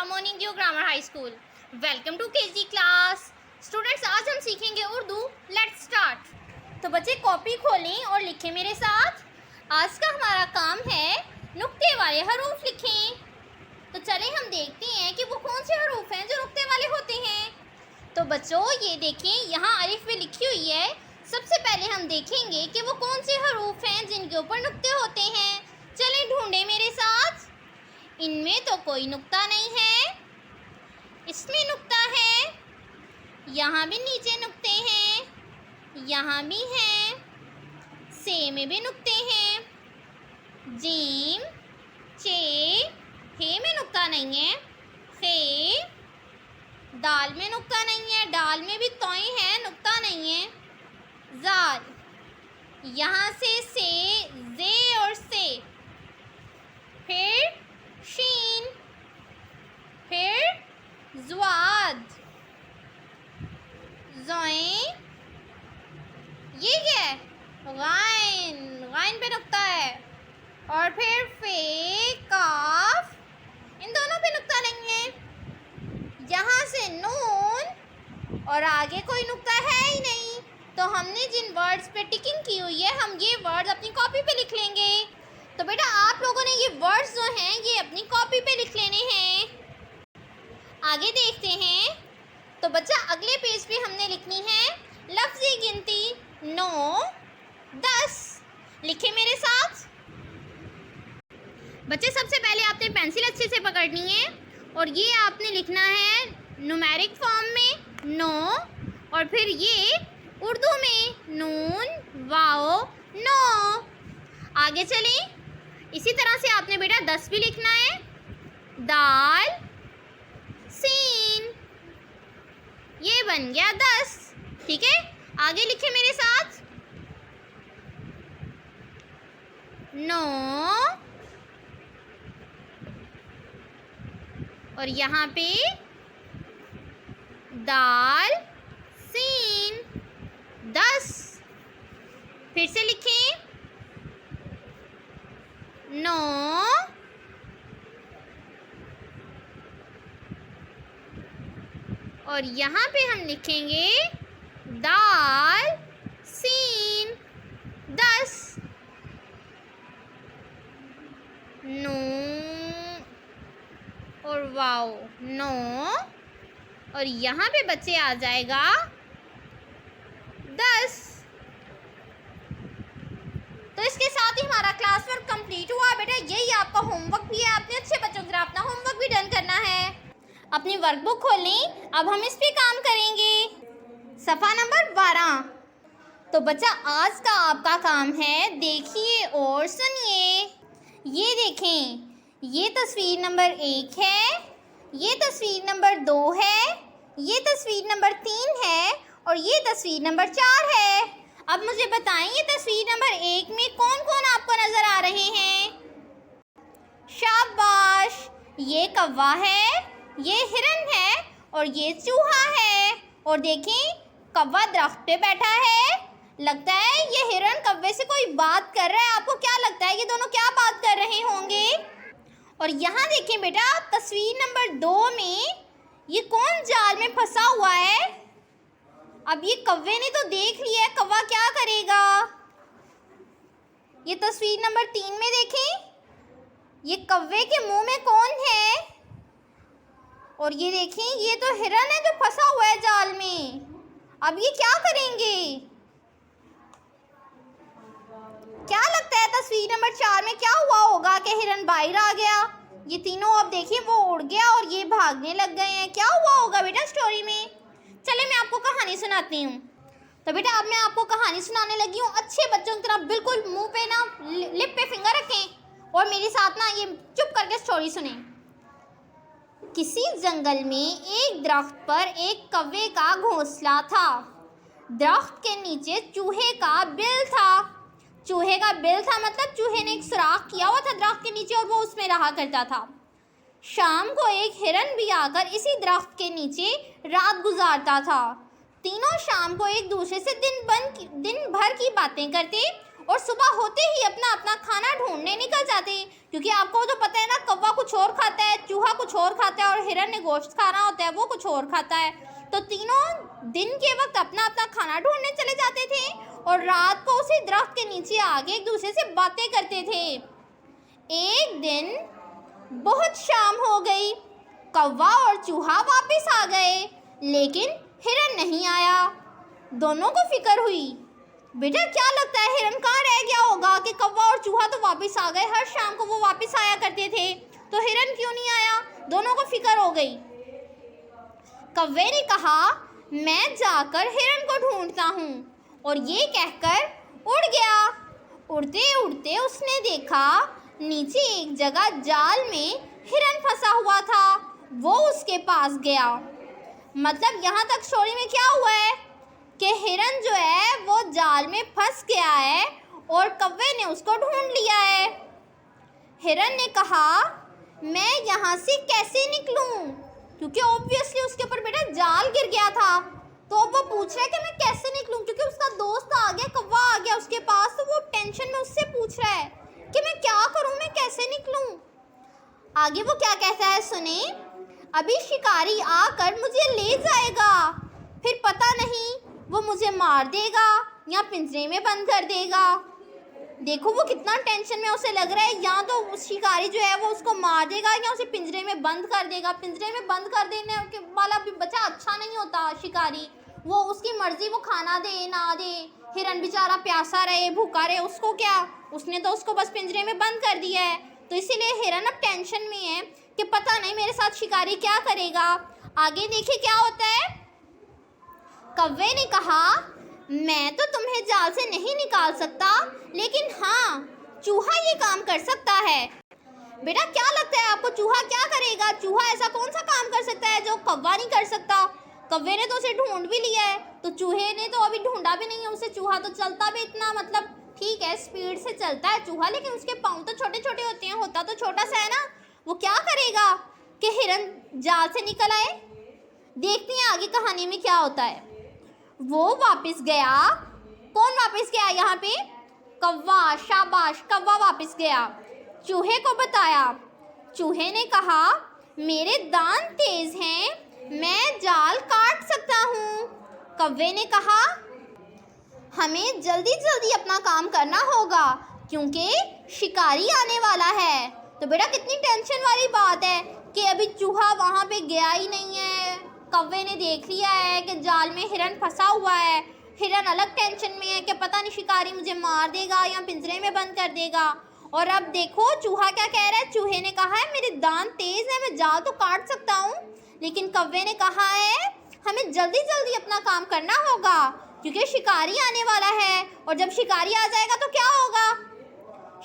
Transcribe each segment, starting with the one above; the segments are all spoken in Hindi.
From morning due grammar high school. Welcome to KG class. Students, आज हम सीखेंगे उर्दू। Let's start. तो बच्चे कॉपी खोलें और लिखें मेरे साथ। आज का हमारा काम है नुक्ते वाले हरूफ लिखें। तो चलें हम देखते हैं कि वो कौन से हरूफ हैं जो नुक्ते वाले होते हैं। तो बच्चों ये देखें, यहाँ अलिफ में लिखी हुई है। सबसे पहले हम देखेंगे कि वो कौन से हरूफ हैं जिनके ऊपर नुक्ते होते हैं। चलें ढूंढें मेरे साथ। इनमें तो कोई नुक्ता नहीं है, इसमें नुक्ता है, यहाँ भी नीचे नुक्ते हैं, यहाँ भी हैं, से में भी नुक्ते हैं, जीम, चे, हे में नुक्ता नहीं है, खे, दाल में नुक्ता नहीं है, डाल में भी तोई है, नुक्ता नहीं है, जाल, यहाँ से, जे और से, फिर शीन, फिर ज़्वाद, ज़ोए, ये क्या है, गाइन, गाइन पे नुक्ता है, और फिर फे, काफ, इन दोनों पे नुक्ता नहीं है। यहाँ से नून और आगे कोई नुक्ता है ही नहीं। तो हमने जिन वर्ड्स पे टिकिंग की हुई है, हम ये वर्ड्स अपनी कॉपी पे लिख लेंगे। तो बेटा आप लोगों ने ये वर्ड्स जो हैं ये अपनी कॉपी पे लिख लेने हैं। आगे देखते हैं। तो बच्चा अगले पेज पे हमने लिखनी है लफ्ज़ी गिनती 9, 10। लिखे मेरे साथ। बच्चे सबसे पहले आपने पेंसिल अच्छे से पकड़नी है और ये आपने लिखना है न्यूमेरिक फॉर्म में 9, और फिर ये उर्दू में नून वाओ 9। आगे चलें। इसी तरह से आपने बेटा 10 भी लिखना है, दाल, सीन, ये बन गया 10। ठीक है, आगे लिखे मेरे साथ 9, और यहाँ पे दाल, सीन, 10। फिर से लिखें 9, और यहाँ पे हम लिखेंगे दाल, सीन, 10। 9 और वाओ 9, और यहाँ पे बच्चे आ जाएगा 10। तो इसके साथ ही हमारा क्लास वर्क कंप्लीट हुआ। बेटा यही आपका होमवर्क भी है, आपने अच्छे बच्चों की तरह अपना होमवर्क भी डन करना है। अपनी वर्कबुक खोलें, अब हम इस पे काम करेंगे। सफ़ा नंबर 12। तो बच्चा आज का आपका काम है, देखिए और सुनिए। ये देखें, ये तस्वीर नंबर 1 है, ये तस्वीर नंबर 2 है, ये तस्वीर नंबर 3 है, और ये तस्वीर नंबर 4 है। अब मुझे बताएं, ये तस्वीर नंबर 1 में कौन कौन आपको नज़र आ रहे हैं? शाबाश, ये कौवा है, ये हिरन है, और ये चूहा है। और देखें, कौवा दरख्त पे बैठा है, लगता है ये हिरन कौवे से कोई बात कर रहा है। आपको क्या लगता है ये दोनों क्या बात कर रहे होंगे? और यहाँ देखें बेटा, तस्वीर नंबर 2 में ये कौन जाल में फंसा हुआ है? अब ये कौवे ने तो देख लिया है, कौवा क्या करेगा? ये तस्वीर नंबर 3 में देखें, ये कौवे के मुंह में कौन है? और ये देखें, ये तो हिरन है जो फंसा हुआ है जाल में। अब ये क्या करेंगे? क्या लगता है तस्वीर नंबर 4 में क्या हुआ होगा कि हिरन बाहर आ गया? ये तीनों अब देखिए वो उड़ गया और ये भागने लग गए हैं। क्या हुआ होगा बेटा स्टोरी में? चले मैं आपको कहानी सुनाती हूँ। तो बेटा अब मैं आपको कहानी सुनाने लगी हूँ। अच्छे बच्चों की तरह बिल्कुल मुंह पे ना, लिप पे फिंगर रखें और मेरे साथ ना ये चुप करके स्टोरी सुनें। किसी जंगल में एक दरख्त पर एक कौवे का घोंसला था। दरख्त के नीचे चूहे का बिल था। चूहे का बिल था मतलब चूहे ने एक सुराख किया हुआ था दरख्त के नीचे और वो उसमें रहा करता था। शाम को एक हिरन भी आकर इसी दरख्त के नीचे रात गुजारता था। तीनों शाम को एक दूसरे से दिन भर की बातें करते और सुबह होते ही अपना अपना खाना ढूंढने निकल जाते, क्योंकि आपको तो पता है ना, कौवा कुछ और खाता है, चूहा कुछ और खाता है और हिरन ने गोश्त खाना होता है, वो कुछ और खाता है। तो तीनों दिन के वक्त अपना अपना खाना ढूंढने चले जाते थे और रात को उसी दरख्त के नीचे आके एक दूसरे से बातें करते थे। एक दिन बहुत शाम हो गई, कौवा और चूहा वापस आ गए, लेकिन हिरन नहीं आया। दोनों को फिक्र हुई, बेटा क्या लगता है हिरन कहाँ रह गया होगा कि कौवा और चूहा तो वापस आ गए, हर शाम को वो वापस आया करते थे, तो हिरन क्यों नहीं आया? दोनों को फिक्र हो गई। कौवे ने कहा, मैं जाकर हिरन को ढूंढता हूँ, और ये कहकर उड़ गया। उड़ते उड़ते उसने देखा नीचे एक जगह जाल में हिरन फंसा हुआ था। वो उसके पास गया। मतलब यहाँ तक स्टोरी में क्या हुआ है कि हिरन जो है वो जाल में फंस गया है और कौवे ने उसको ढूंढ लिया है। हिरन ने कहा, मैं यहाँ से कैसे निकलूँ? क्योंकि ऑब्वियसली उसके ऊपर बेटा जाल गिर गया था। तो अब वो पूछ रहा है कि मैं कैसे निकलूँ, क्योंकि उसका दोस्त आ गया, कौवा आ गया उसके पास, तो वो टेंशन में उससे पूछ रहा है कि मैं क्या करूँ, मैं कैसे निकलूँ। आगे वो क्या कहता है सुने। अभी शिकारी आकर मुझे ले जाएगा, फिर पता नहीं वो मुझे मार देगा या पिंजरे में बंद कर देगा। देखो वो कितना टेंशन में उसे लग रहा है, या तो शिकारी जो है वो उसको मार देगा या उसे पिंजरे में बंद कर देगा। पिंजरे में बंद कर देने वाला भी बच्चा अच्छा नहीं होता शिकारी, वो उसकी मर्जी, वो खाना दे ना दे, हिरन बेचारा प्यासा रहे भूखा रहे, उसको क्या, उसने तो उसको बस पिंजरे में बंद कर दिया है। तो इसीलिए हिरन अब टेंशन में है कि पता नहीं मेरे साथ शिकारी क्या करेगा। आगे देखिए क्या होता है। कौवे ने कहा, मैं तो तुम्हें जाल से नहीं निकाल सकता, लेकिन हाँ चूहा ये काम कर सकता है। बेटा क्या लगता है आपको चूहा क्या करेगा? चूहा ऐसा कौन सा काम कर सकता है जो कौवा नहीं कर सकता? कौवे ने तो उसे ढूंढ भी लिया है, तो चूहे ने तो अभी ढूंढा भी नहीं है उसे। चूहा तो चलता भी इतना, मतलब ठीक है स्पीड से चलता है चूहा, लेकिन उसके पाँव तो छोटे छोटे होते हैं, होता तो छोटा सा है ना। वो क्या करेगा कि हिरन जाल से निकल आए? देखते हैं आगे कहानी में क्या होता है। वो वापस गया। कौन वापस गया यहाँ पे? कौवा। शाबाश, कौवा वापस गया, चूहे को बताया। चूहे ने कहा, मेरे दांत तेज हैं, मैं जाल काट सकता हूँ। कौवे ने कहा, हमें जल्दी जल्दी अपना काम करना होगा क्योंकि शिकारी आने वाला है। तो बेटा कितनी टेंशन वाली बात है कि अभी चूहा वहाँ पे गया ही नहीं है, कौवे ने देख लिया है कि जाल में हिरन फंसा हुआ है। हिरन अलग टेंशन में है कि पता नहीं शिकारी मुझे मार देगा या पिंजरे में बंद कर देगा। और अब देखो चूहा क्या कह रहा है। चूहे ने कहा है मेरे दांत तेज है, मैं जाल तो काट सकता हूँ, लेकिन कौवे ने कहा है हमें जल्दी जल्दी अपना काम करना होगा क्योंकि शिकारी आने वाला है, और जब शिकारी आ जाएगा तो क्या होगा?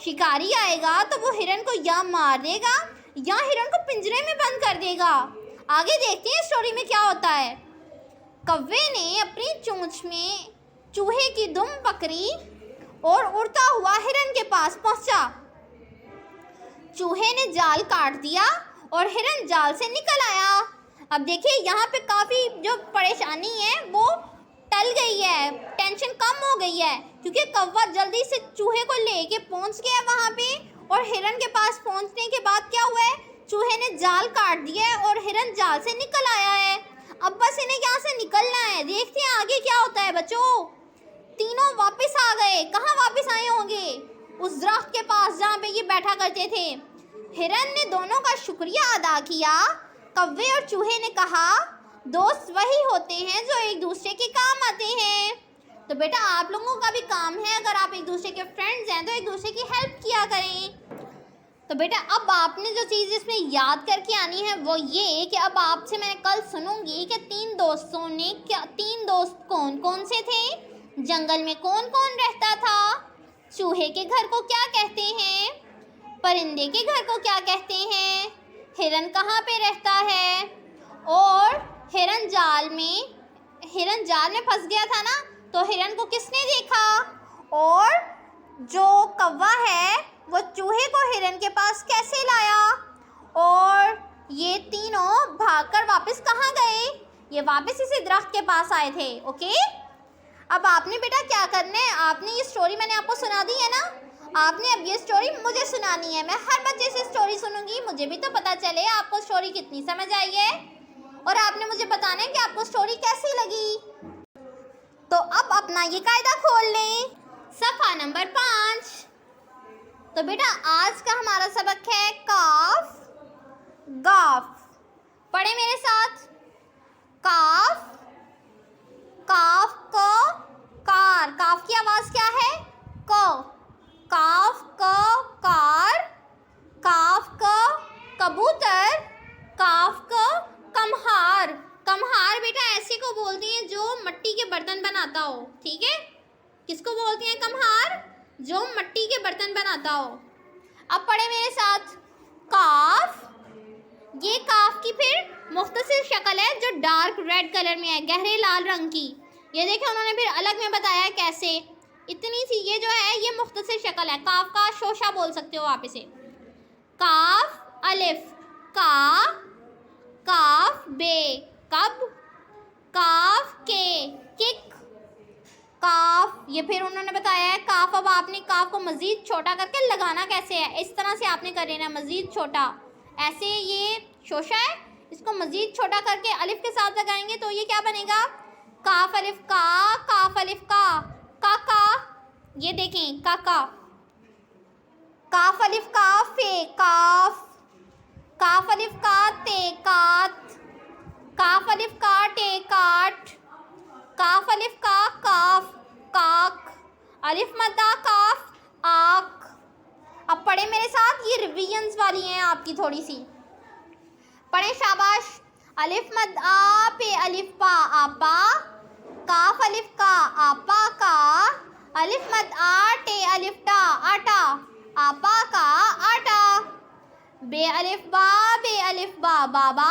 शिकारी आएगा तो वो हिरन को या मार देगा या हिरन को पिंजरे में बंद कर देगा। आगे देखते हैं स्टोरी में क्या होता है। कौवे ने अपनी चोंच में चूहे की दुम पकड़ी और उड़ता हुआ हिरन के पास पहुंचा। चूहे ने जाल काट दिया और हिरन जाल से निकल आया। अब देखिए यहाँ पे काफ़ी जो परेशानी है वो टल गई है, टेंशन कम हो गई है, क्योंकि कौवा जल्दी से चूहे को लेके पहुंच गया वहाँ पे। और हिरन के पास पहुँचने के बाद क्या हुआ है, चूहे ने जाल काट दिया है और हिरन जाल से निकल आया है। अब बस इन्हें यहाँ से निकलना है। देखते हैं आगे क्या होता है बच्चों। तीनों वापस आ गए। कहाँ वापस आए होंगे? उस दरख्त के पास जहाँ पे ये बैठा करते थे। हिरन ने दोनों का शुक्रिया अदा किया। कौवे और चूहे ने कहा, दोस्त वही होते हैं जो एक दूसरे के काम आते हैं। तो बेटा आप लोगों का भी काम है, अगर आप एक दूसरे के फ्रेंड्स हैं तो एक दूसरे की हेल्प किया करें। तो बेटा अब आपने जो चीज़ इसमें याद करके आनी है वो ये कि अब आपसे मैं कल सुनूंगी कि तीन दोस्त कौन कौन से थे, जंगल में कौन कौन रहता था, चूहे के घर को क्या कहते हैं, परिंदे के घर को क्या कहते हैं, हिरन कहाँ पे रहता है, और हिरन जाल में फंस गया था ना, तो हिरन को किसने देखा, और जो कौवा है वो चूहे को हिरन के पास कैसे लाया, और ये तीनों भागकर वापस कहाँ गए? ये वापस इसी दरख्त के पास आए थे। ओके, अब आपने बेटा क्या करना है, आपने ये स्टोरी मैंने आपको सुना दी है ना, आपने अब ये स्टोरी मुझे सुनानी है। मैं हर बच्चे से स्टोरी सुनूंगी, मुझे भी तो पता चले आपको स्टोरी कितनी समझ आई है, और आपने मुझे बताना है कि आपको स्टोरी कैसी लगी। तो अब अपना ये कायदा खोल लें, सफ़ा नंबर 5। तो बेटा आज का हमारा सबक है काफ गाफ। पढ़े मेरे साथ। काफ, काफ को कार, काफ की आवाज़ क्या है? को। काफ को कार, काफ को कबूतर, काफ को कम्हार। कम्हार बेटा ऐसे को बोलती हैं जो मट्टी के बर्तन बनाता हो, ठीक है? किसको बोलती हैं कम्हार? जो मट्टी के बर्तन बनाता हो। अब पढ़े मेरे साथ। काफ, ये काफ की फिर मुख्तसर शक्ल है जो डार्क रेड कलर में है, गहरे लाल रंग की। ये देखें उन्होंने फिर अलग में बताया कैसे। इतनी सी ये जो है ये मुख्तसर शक्ल है। काफ का शोशा बोल सकते हो आप इसे। काफ अलिफ का, काफ बे कब, काफ के किक, काफ। ये फिर उन्होंने बताया है काफ। अब आपने काफ को मज़ीद छोटा करके लगाना कैसे है, इस तरह से आपने कर लेना, मज़ीद छोटा। ऐसे ये शोशा है, इसको मज़ीद छोटा करके अलिफ के साथ लगाएंगे तो ये क्या बनेगा? काफ अलिफ का, काफ अलिफ का का। ये देखें का। काफ अलिफ का फे काफ, काफ अलिफ का ते कात, काफ अलिफ का टे काट, काफ अलिफ का काफ काक, अलिफ मद्दा काफ आक। अब पढ़े मेरे साथ, ये रिवीजन्स वाली हैं आपकी थोड़ी सी। पढ़े शाबाश। अलिफ मद आ पे अलिफ पा आपा, काफ अलिफ का आपा का, अलिफ मद आ टे अलिफ टा आटा, आपा का आटा। बे अलिफ बा बाबा,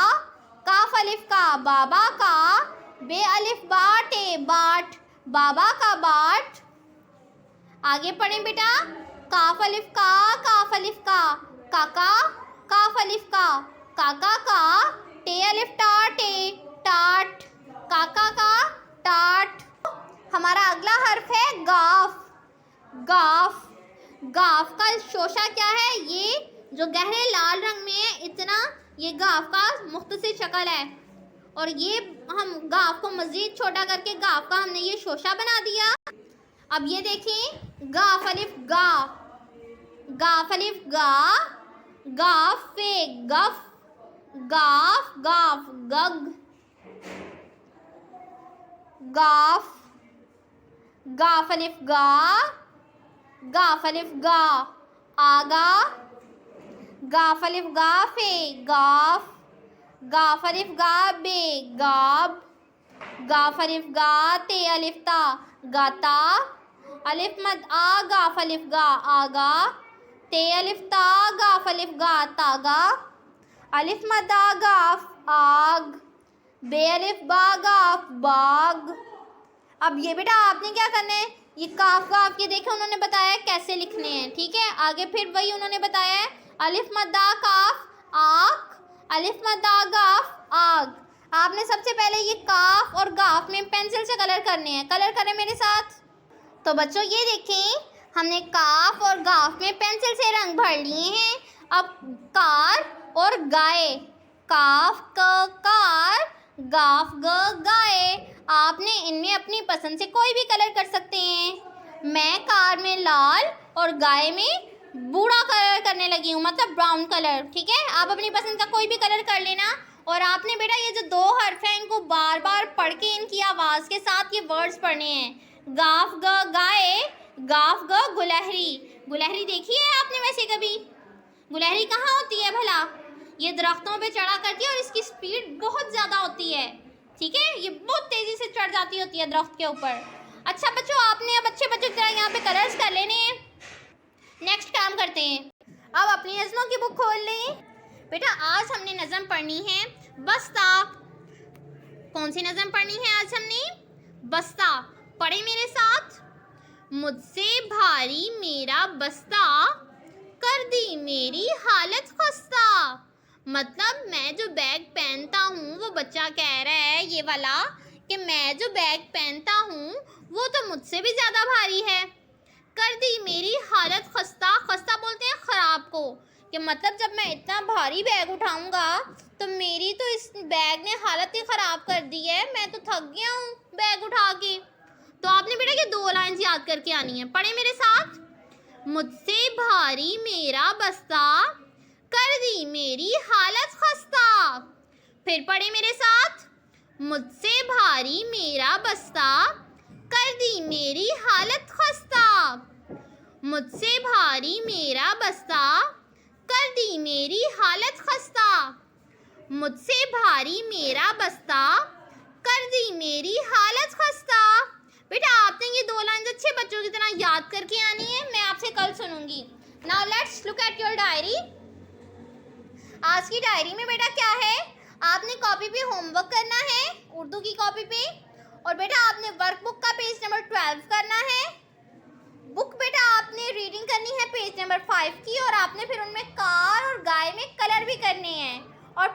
काफ अलिफ का बाबा का, बे अलिफ बा टे बाट, बाबा का बाट। आगे पढ़ें बेटा। काफ अलिफ का, काफ अलिफ का काका, काफ अलिफ का काका का, टे अलिफ टा टे टाट, काका का टाट। हमारा अगला हर्फ है गाफ। गाफ, गाफ का शोशा क्या है? ये जो गहरे लाल रंग में है, इतना ये गाफ का मुख्तसर शक्ल है, और ये हम गाफ को मज़ीद छोटा करके गाफ का हमने ये शोशा बना दिया। अब ये देखें गाफ अलिफ गा, गाफ अलिफ गा, गाफ फे गफ, गाफ गाफ गग, गाफ, गाफ अलिफ गा, गाफ अलिफ गा आगा, गाफ अलिफ गा फे गाफ, गाफ अलिफ गा बे गाब, गाफ अलिफ गा ते अलिफ ता गाता, अलिफ मद आ गाफ अलिफ गा आगा, ते अलिफ ता गाफ अलिफ गा तागा, अलिफ मद आ गाफ आग, बे अलिफ बा गाफ बाग। अब ये बेटा आपने क्या करना है, ये काफ गाफ ये देखे उन्होंने बताया कैसे लिखने हैं, ठीक है? आगे फिर वही उन्होंने बताया है अलिफ मद आ काफ आक, अलिफ मद आ गाफ आग। आपने सबसे पहले ये काफ और गाफ में पेंसिल से कलर करने हैं। कलर करें मेरे साथ। तो बच्चों ये देखें हमने काफ और गाफ में पेंसिल से रंग भर लिए हैं। अब कार और गाय, काफ क कार, गाफ ग गाय। आपने इनमें अपनी पसंद से कोई भी कलर कर सकते हैं। मैं कार में लाल और गाय में बूढ़ा कलर करने लगी हूँ, मतलब ब्राउन कलर, ठीक है? आप अपनी पसंद का कोई भी कलर कर लेना। और आपने बेटा ये जो दो हर्फ हैं इनको बार बार पढ़ के इनकी आवाज़ के साथ ये वर्ड्स पढ़ने हैं। गाफ ग गाय, गाफ ग गुलहरी। गुलहरी देखी है आपने वैसे कभी? गुलहरी कहाँ होती है भला? ये दरख्तों पे चढ़ा करती है और इसकी स्पीड बहुत ज़्यादा होती है, ठीक है? ये बहुत तेज़ी से चढ़ जाती होती है दरख्त के ऊपर। अच्छा बच्चों, आपने अब अच्छे बच्चों की तरह यहाँ पे कलर्स कर लेने हैं। नेक्स्ट काम करते हैं। अब अपनी नज़मों की बुक खोल लें। बेटा आज हमने नज़म पढ़नी है बस्ता। कौन सी नज़म पढ़नी है आज हमने? बस्ता। पढ़े मेरे साथ। मुझसे भारी मेरा बस्ता, कर दी मेरी हालत खस्ता। मतलब मैं जो बैग पहनता हूँ, वो बच्चा कह रहा है ये वाला कि मैं जो बैग पहनता हूँ वो तो मुझसे भी ज़्यादा भारी है। कर दी मेरी हालत खस्ता। खस्ता बोलते हैं ख़राब को, कि मतलब जब मैं इतना भारी बैग उठाऊंगा तो मेरी तो इस बैग ने हालत ही ख़राब कर दी है, मैं तो थक गया हूँ बैग उठा के। तो आपने बेटा ये 2 लाइन्स याद करके आनी है। पढ़े मेरे साथ। मुझसे भारी मेरा बस्ता, कर दी मेरी हालत खस्ता। फिर पढ़े मेरे साथ। मुझसे भारी मेरा बस्ता, कर दी मेरी हालत खस्ता। मुझसे भारी मेरा बस्ता, कर दी मेरी हालत खस्ता। मुझसे भारी मेरा बस्ता, कर दी मेरी हालत खस्ता। बेटा आपने ये 2 लाइन अच्छे बच्चों की तरह याद करके आनी है, मैं आपसे कल सुनूंगी। Now let's look at your diary. आज की डायरी में बेटा क्या है, आपने कॉपी पे होमवर्क करना है, उर्दू की कॉपी पे। और बेटा आपने वर्कबुक का पेज नंबर 12 करना है। बुक बेटा आपने रीडिंग करनी है पेज नंबर 5 की, और आपने फिर उनमें कार और गाय में कलर भी करने हैं। और